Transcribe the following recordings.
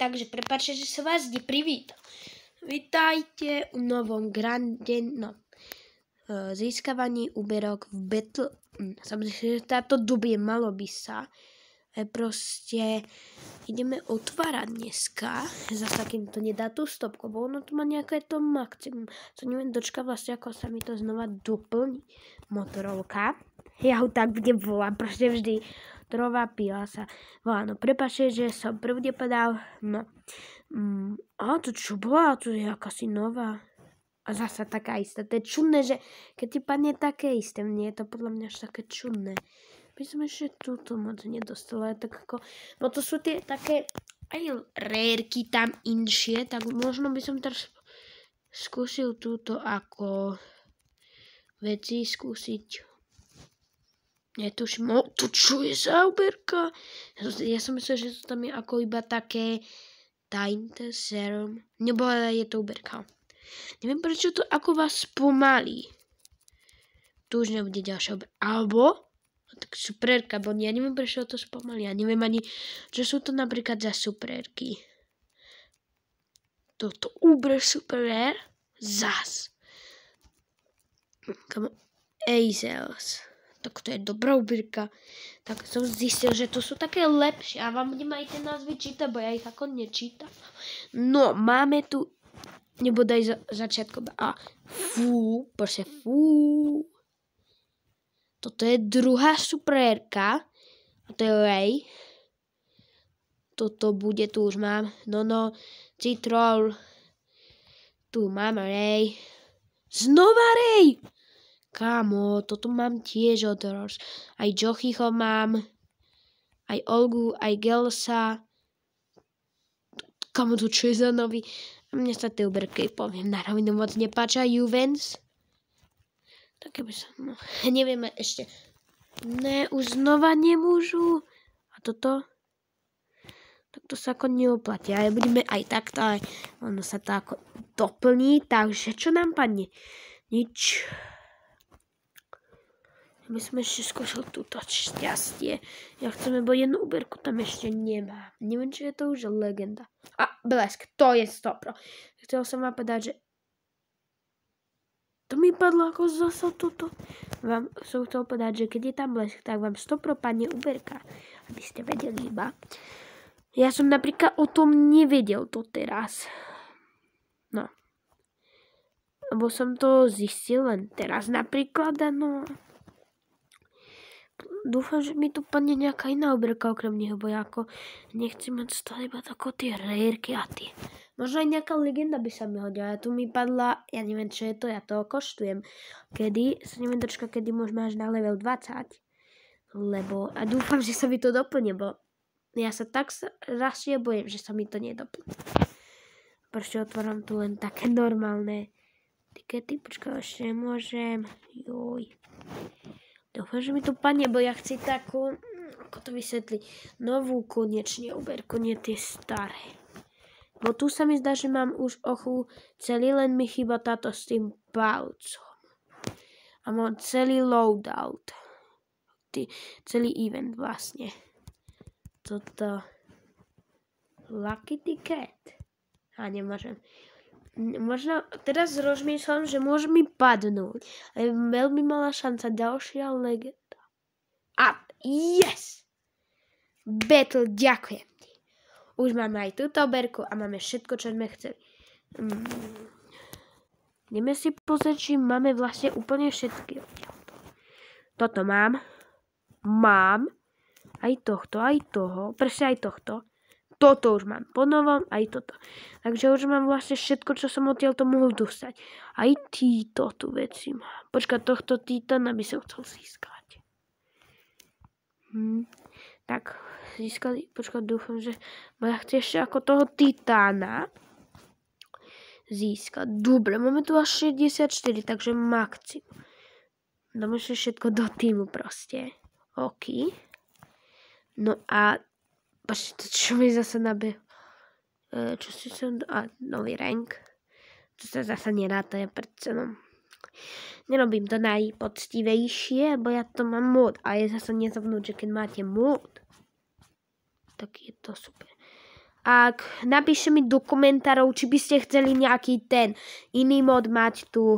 Takže prepáčte, že som vás neprivítal. Vítajte u novom získavaní úberok v Battle. Samozrejme, že táto dobie malo by sa. Proste ideme otvárať dneska. Zase takým to nedá tú stopku, bo ono tu má nejaké to maximum. Co neviem dočka vlastne, ako sa mi to znova doplní. Motorovka. Ja ho tak budem volať, proste vždy. Motorová pila sa volá. No prepáčte, že som prvne povedal. No. To čo bola? To je akási nová. A zasa taká istá. To je čudné, že keď ti padne také isté, mne je to podľa mňa až také čudné. Myslím, že túto moc nedostala. Tak ako, no to sú tie také aj rérky tam inšie, tak možno by som teraz skúsil túto ako veci skúsiť. Netuším, to čo je za úberka? Ja som myslel, že to tam je ako iba také Tinte Serum. Nebo je to úberka. Neviem, prečo to ako vás spomalí. Tu už nebude ďalšia úberka. Alebo tak superka, bo ja neviem, prečo to spomalí. Ja neviem ani, čo sú to napríklad za superky. Toto Uber Super zas. Azels. Tak to je dobrá úberka. Tak som zistil, že to sú také lepšie. A vám budem aj tie názvy čítať, bo ja ich ako nečítam. No, máme tu nebodaj začiatko. Proste fú. Toto je druhá superka. A to je Ray. Toto bude, tu už mám. No, Citrol. Tu mám Ray. Znova Ray! Kámo, toto mám tiež od Ross. Aj Jochyho mám. Aj Olgu, aj Gelsa. Kámo, to čo je za nový? A mne sa tie úberky, poviem, na rovinu moc nepáča. Juvens. Tak keby som, nevieme ešte. Ne, už znova nemôžu. A toto? Tak to sa ako neoplatí. Ale budeme aj takto, ale ono sa to ako doplní. Takže čo nám padne? Nič. My sme ešte skúšali túto šťastie. Ja chcem, lebo jednu úberku tam ešte nemá. Neviem, či je to už legenda. Blesk, to je 100%. Chcel som vám povedať, že to mi padlo ako zasa toto. Vám som chcel povedať, že keď je tam blesk, tak vám 100% padne úberka. Aby ste vedeli iba. Ja som napríklad o tom nevedel to teraz. No. Lebo som to zistil len teraz napríklad, no. Dúfam, že mi tu padne nejaká iná úberka okrem neho, bo ja ako nechcem mať stále iba tako tie rérky a tie. Možno aj nejaká legenda by sa mi hodila. Tu mi padla, ja neviem, čo je to, ja to koštujem. Sa neviem dočkať, kedy môžeme až na level 20. A dúfam, že sa mi to doplne, bo ja sa tak radšej bojím, že sa mi to nedoplne. Proste otváram tu len také normálne tikety. Počkaj, ešte nemôžem. Joj. Dúfam, že mi to padne, bo ja chci takú, ako to vysvetliť, novú konečne úberku, nie tie staré. Bo tu sa mi zdá, že mám už celý, len mi chýba táto s tým palcom. A mám celý loadout. Celý event vlastne. Toto Lucky Ticket. Nemôžem. Možno teraz rozmýšľam, že môže mi padnúť. Ale veľmi malá šanca. Ďalšia legenda. Yes! Battle, ďakujem ti. Už máme aj túto oberku a máme všetko, čo sme chceli. Ideme si pozrieť, či máme vlastne úplne všetky. Toto mám. Mám. Aj tohto, aj toho. Presne aj tohto. Toto už mám po novom, aj toto. Takže už mám vlastne všetko, čo som odtiaľ to mohol dostať. Aj títo tu veci mám. Počkaj, tohto Titana by som chcel získať. Tak, získali, počkaj, dúfam, že ja chcem ešte ako toho Titána získať. Dobre, máme tu až 64, takže maximum. Dáme všetko do týmu proste. OK. No a to čo mi zase nabehlo. Čo si som... nový rank. To sa zase neráta, je pred cenom. Nerobím to najpoctivejšie, bo ja to mám mod. A je zase nezavnúť, že keď máte mod, tak je to super. ak napíšte mi do komentárov, či by ste chceli nejaký ten iný mod mať tu,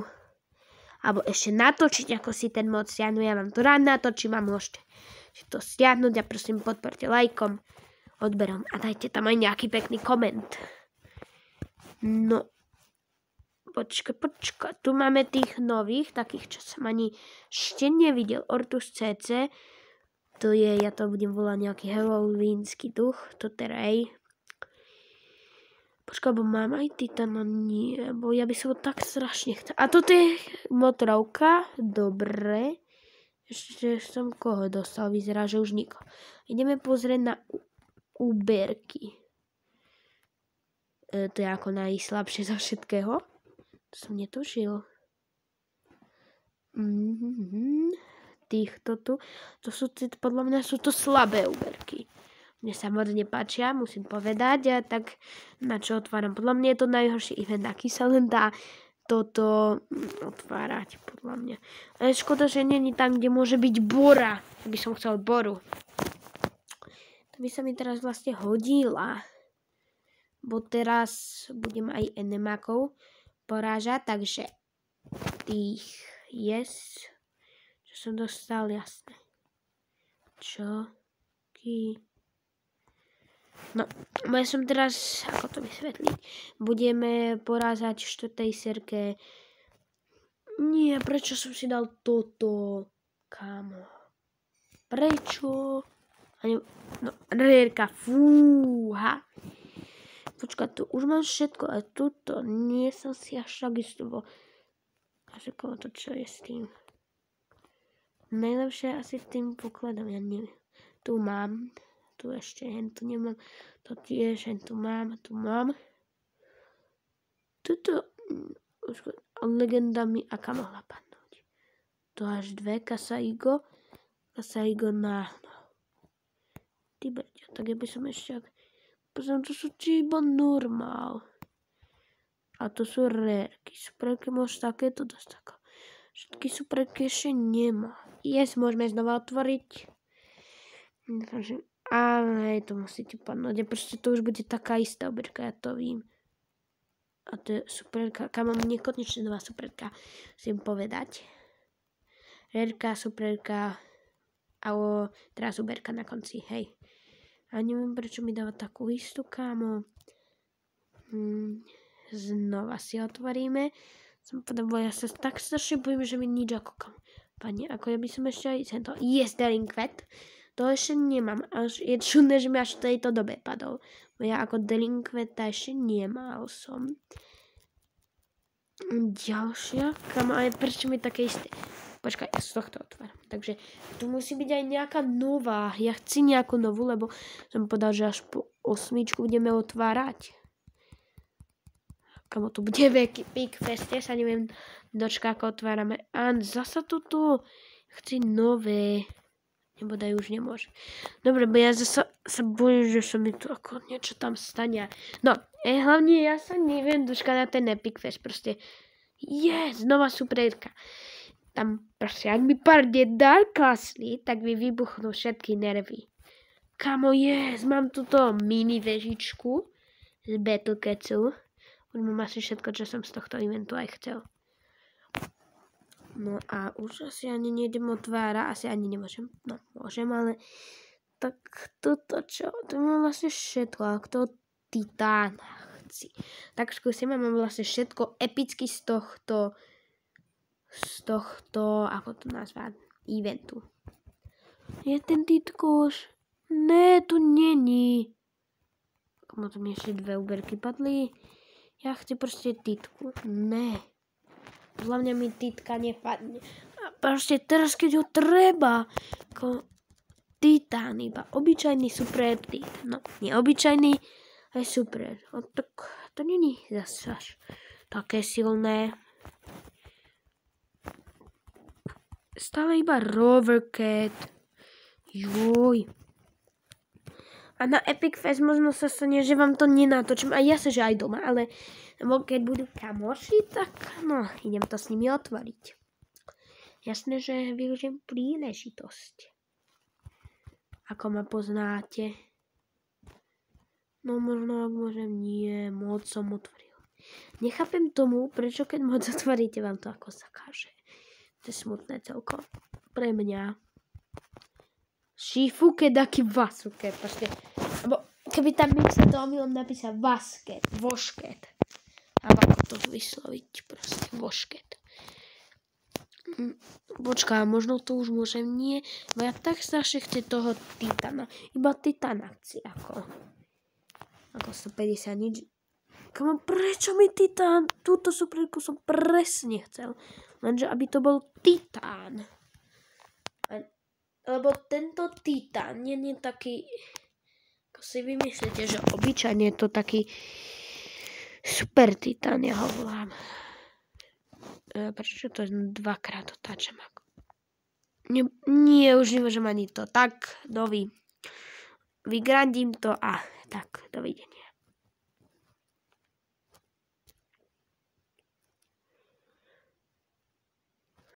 alebo ešte natočiť, ako si ten mod stiahnu. Ja vám to rád natočím a môžete to stiahnuť a prosím podporte lajkom, odberom a dajte tam aj nejaký pekný koment. No, počkaj, tu máme tých nových, takých, čo som ani ešte nevidel. Ortus CC, to je, ja to budem volať nejaký halloweensky duch, to terej. Počkaj, bo mám aj Titana, nie, bo ja by som ho tak strašne chcel. A toto je motorovka, dobre. Ešte som koho dostal, vyzerá, že už nikoho. Ideme pozrieť na úberky. To je ako najslabšie zo všetkého. To som netušil. Týchto tu, to sú, podľa mňa sú to slabé úberky. Mne sa moc nepáčia, musím povedať, a tak na čo otváram. Podľa mňa je to najhorší event, aký sa len dá toto otvárať, podľa mňa. Ale škoda, že není tam, kde môže byť Bora. By som chcel Boru. To by sa mi teraz vlastne hodila. Bo teraz budem aj enemakov porážať, takže tých čo som dostal, jasné. No, ja som teraz, ako to vysvetliť, budeme porázať v 4. serke. Nie, prečo som si dal toto? Kámo. Prečo? No, rérka, fúha. Počkaj, tu už mám všetko, a tuto nie som si až tak istý, bo až ako to, čo je s tým. Najlepšie asi s tým pokladom, ja neviem. Tu mám. Tu ešte, tu nemám, to tiež, tu mám. Tuto, legenda mi aká mohla padnúť. To až 2, Kasaigo na, Ty brďo, tak ja by som ešte, pozriem, to sú iba normál. A to sú rérky, superky môžeš takéto dosť tako. Všetky superky ešte nemá. Môžeme znova otvoriť. Ale to musíte padnúť. A proste to už bude taká istá oberka, ja to vím. A to je superka. Kam mám nekonečne nová superka. Musím povedať. Rérka, superka. A teraz uberka na konci. Hej. A neviem, prečo mi dáva takú istú, kámo. Znova si otvoríme. Ja sa tak strašne bojím, že mi nič ako kam. Pani, ako ja by som ešte aj tento. Delinkvet. To ešte nemám. Je čudné, že mi až v tejto dobe padol. Bo ja ako delinkveta ešte nemal som. Ďalšia. Kam aj prečo mi také isté. Počkaj, ja z tohto otváram. Takže tu musí byť aj nejaká nová. Ja chci nejakú novú, lebo som povedal, že až po 8 budeme otvárať. Kamo tu bude Big Fest, ja sa neviem dočka, ako otvárame. A zasa toto. Chci nové. Nebodaj už nemôže. Dobre, bo ja zasa sa bojím, že sa mi tu ako niečo tam stane. No, hlavne ja sa neviem dočkať na ten Epic Fest. Proste, znova superka. Tam proste, ak mi pár dál kasli, tak mi vybuchnú všetky nervy. Kamo, mám túto mini vežičku z Battle Catsu. Už mám asi všetko, čo som z tohto eventu aj chcel. No a už asi ani nejdem otvárať, asi ani nemôžem. No, môžem, ale tak toto čo? To mám vlastne všetko, ako to Titána chci. Tak skúsim, mám vlastne všetko epicky z tohto, ako to nazvať, eventu. Je ten titkoš? Ne, tu není. Komu to mi ešte 2 úberky padli? Ja chci proste titku. Ne. Podľa mňa mi titka nepadne. A proste teraz, keď ho treba, ako Titán, iba obyčajný super Titán. No, neobyčajný, aj super. No, tak to není zase až také silné. Stále iba Rovercat. Joj. A na Epic Fest možno sa stane, že vám to nenatočím. A ja sa, že aj doma, ale keď budú kamoši, tak no, idem to s nimi otvoriť. Jasné, že využijem príležitosť. Ako ma poznáte. No možno, ak môžem, nie, moc som otvoril. Nechápem tomu, prečo keď moc otvoríte, vám to ako zakáže. To je smutné celkom. Pre mňa. Šifuke daki vasuke. Počkej. Lebo keby tam sa to omylom napísal vasket, vošket. Alebo ako to vysloviť, proste vošket. Počká, možno to už môžem, nie. Bo ja tak strašne chce toho titana. Iba titan chci, ako 150 nič. Kamo, prečo mi titán? Túto superku som presne chcel. Lenže aby to bol titán. Lebo tento titán nie je taký, ako si vymyslíte, že obyčajne je to taký super titán, ja ho volám. Prečo to dvakrát otáčam? Nie, už nemôžem ani to. Tak, vygrandím to a tak, dovidenia.